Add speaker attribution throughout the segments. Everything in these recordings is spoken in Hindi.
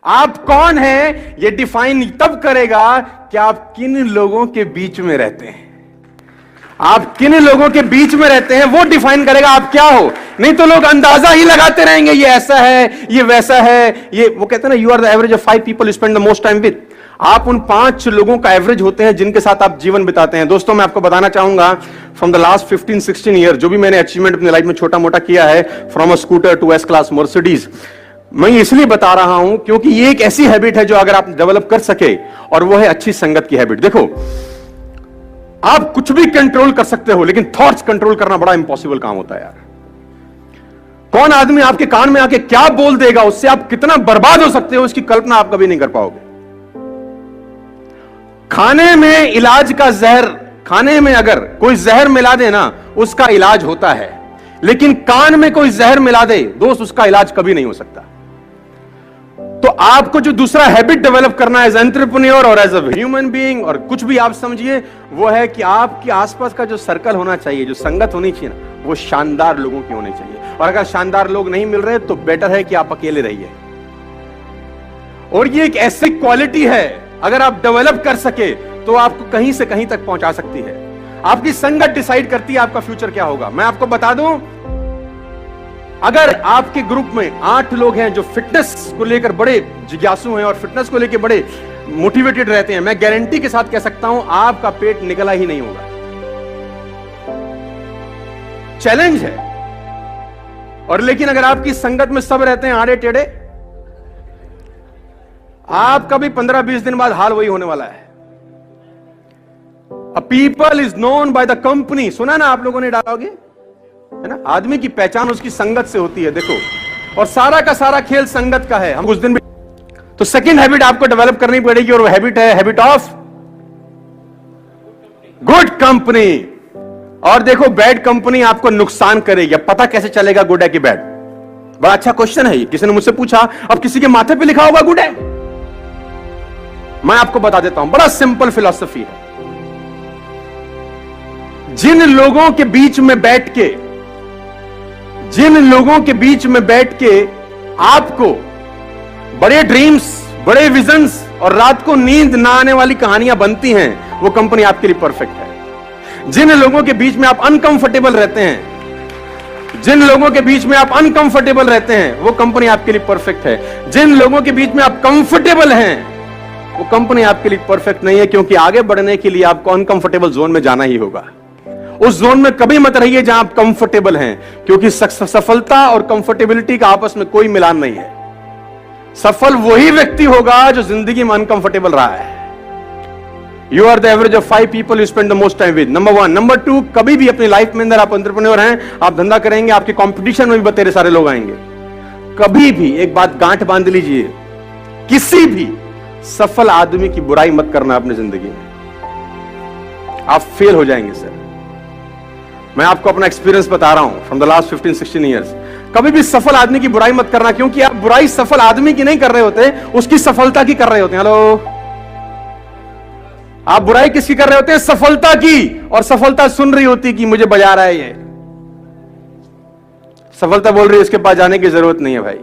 Speaker 1: आप कौन हैं ये डिफाइन तब करेगा कि आप किन लोगों के बीच में रहते हैं। आप किन लोगों के बीच में रहते हैं वो डिफाइन करेगा आप क्या हो। नहीं तो लोग अंदाजा ही लगाते रहेंगे, ये ऐसा है, ये वैसा है। ये वो कहते हैं ना, you are the average of 5 people you spend the most time with. आप उन 5 लोगों का एवरेज होते हैं जिनके साथ आप जीवन बिताते हैं। दोस्तों, मैं आपको बताना चाहूंगा, फ्रॉम द लास्ट 15-16 ईयर जो भी मैंने अचीवमेंट अपनी लाइफ में छोटा मोटा किया है, from a scooter to S class Mercedes, मैं इसलिए बता रहा हूं क्योंकि ये एक ऐसी हैबिट है जो अगर आप डेवलप कर सके, और वो है अच्छी संगत की हैबिट। देखो, आप कुछ भी कंट्रोल कर सकते हो, लेकिन थॉट्स कंट्रोल करना बड़ा इंपॉसिबल काम होता है यार। कौन आदमी आपके कान में आके क्या बोल देगा, उससे आप कितना बर्बाद हो सकते हो, इसकी कल्पना आप कभी नहीं कर पाओगे। खाने में इलाज का जहर, खाने में अगर कोई जहर मिला दे ना, उसका इलाज होता है, लेकिन कान में कोई जहर मिला दे दोस्त, उसका इलाज कभी नहीं हो सकता। तो आपको जो दूसरा हैबिट डेवलप करना है एज एंटरप्रेन्योर और एज अ ह्यूमन बीइंग, और कुछ भी आप समझिए, वो है कि आपके आसपास का जो सर्कल होना चाहिए, जो संगत होनी चाहिए ना, वो शानदार लोगों की होनी चाहिए। और अगर शानदार लोग नहीं मिल रहे तो बेटर है कि आप अकेले रहिए। और ये एक ऐसी क्वालिटी है, अगर आप डेवलप कर सके तो आपको कहीं से कहीं तक पहुंचा सकती है। आपकी संगत डिसाइड करती है आपका फ्यूचर क्या होगा। मैं आपको बता दूं, अगर आपके ग्रुप में 8 लोग हैं जो फिटनेस को लेकर बड़े जिज्ञासु हैं और फिटनेस को लेकर बड़े मोटिवेटेड रहते हैं, मैं गारंटी के साथ कह सकता हूं आपका पेट निकला ही नहीं होगा। चैलेंज है। और लेकिन अगर आपकी संगत में सब रहते हैं आड़े टेढ़े, आपका भी 15-20 दिन बाद हाल वही होने वाला है। A people is known by the company, सुना ना आप लोगों ने डालोगे, है ना? आदमी की पहचान उसकी संगत से होती है। देखो, और सारा का सारा खेल संगत का है। हम उस दिन भी तो सेकंड हैबिट आपको डेवलप करनी पड़ेगी, और वो हैबिट है हैबिट ऑफ गुड कंपनी। और देखो, बैड कंपनी आपको नुकसान करेगी। अब पता कैसे चलेगा गुड है कि बैड? बड़ा अच्छा क्वेश्चन है ये, किसी ने मुझसे पूछा। अब किसी के माथे पे लिखा होगा गुड है, मैं आपको बता देता हूं, बड़ा सिंपल फिलॉसफी है। जिन लोगों के बीच में बैठ के, जिन लोगों के बीच में बैठ के आपको बड़े ड्रीम्स, बड़े विजन्स और रात को नींद ना आने वाली कहानियां बनती हैं, वो कंपनी आपके लिए परफेक्ट है। जिन लोगों के बीच में आप अनकंफर्टेबल रहते हैं, जिन लोगों के बीच में आप अनकंफर्टेबल रहते हैं, वो कंपनी आपके लिए परफेक्ट है। जिन लोगों के बीच में आप कंफर्टेबल हैं, वो कंपनी आपके लिए परफेक्ट नहीं है, क्योंकि आगे बढ़ने के लिए आपको अनकंफर्टेबल जोन में जाना ही होगा। उस जोन में कभी मत रहिए जहां आप कंफर्टेबल हैं, क्योंकि सफलता और कंफर्टेबिलिटी का आपस में कोई मिलान नहीं है। सफल वही व्यक्ति होगा जो जिंदगी में अनकंफर्टेबल रहा है। You are the average of 5 people you spend the most time with, number 1। Number 2, कभी भी अपनी लाइफ में अंदर आप एंटरप्रेन्योर हैं, आप धंधा करेंगे, आपके कंपटीशन में भी बतेरे सारे लोग आएंगे। कभी भी एक बात गांठ बांध लीजिए, किसी भी सफल आदमी की बुराई मत करना अपनी जिंदगी में, आप फेल हो जाएंगे सर। मैं आपको अपना एक्सपीरियंस बता रहा हूं फ्रॉम द लास्ट 15-16 ईयर्स। कभी भी सफल आदमी की बुराई मत करना, क्योंकि आप बुराई सफल आदमी की नहीं कर रहे होते, उसकी सफलता की कर रहे होते हैं। हेलो, आप बुराई किसकी कर रहे होते हैं? सफलता की। और सफलता सुन रही होती कि मुझे बजा रहा है ये, सफलता बोल रही है इसके पास जाने की जरूरत नहीं है। भाई,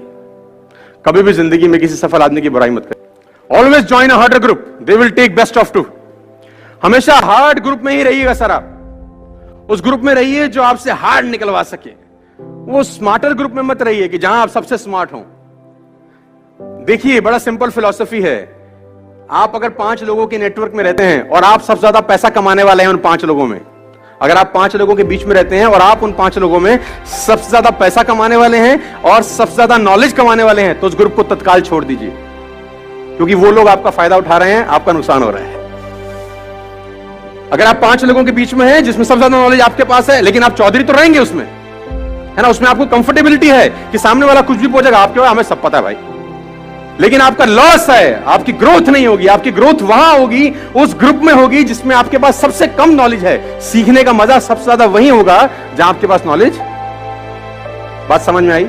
Speaker 1: कभी भी जिंदगी में किसी सफल आदमी की बुराई मत करें। Always join a harder group, they will take best of 2। हमेशा हार्ड ग्रुप में ही रहिएगा सर। आप उस ग्रुप में रहिए जो आपसे हार्ड निकलवा सके। वो स्मार्टर ग्रुप में मत रहिए कि जहां आप सबसे स्मार्ट हो। देखिए, बड़ा सिंपल फिलॉसफी है। आप अगर 5 लोगों के नेटवर्क में रहते हैं और आप सबसे ज्यादा पैसा कमाने वाले हैं उन 5 लोगों में, अगर आप 5 लोगों के बीच में रहते हैं और आप उन 5 लोगों में सबसे ज्यादा पैसा कमाने वाले हैं और सबसे ज्यादा नॉलेज कमाने वाले हैं, तो उस ग्रुप को तत्काल छोड़ दीजिए, क्योंकि वो लोग आपका फायदा उठा रहे हैं, आपका नुकसान हो रहा है। अगर आप 5 लोगों के बीच में हैं जिसमें सबसे ज्यादा नॉलेज आपके पास है, लेकिन आप चौधरी तो रहेंगे उसमें, है ना, उसमें आपको कंफर्टेबिलिटी है कि सामने वाला कुछ भी पूछेगा, आपके हमें सब पता है भाई, लेकिन आपका लॉस है, आपकी ग्रोथ नहीं होगी। आपकी ग्रोथ वहां होगी, उस ग्रुप में होगी जिसमें आपके पास सबसे कम नॉलेज है। सीखने का मजा सबसे ज्यादा वहीं होगा जहां आपके पास नॉलेज। बात समझ में आई?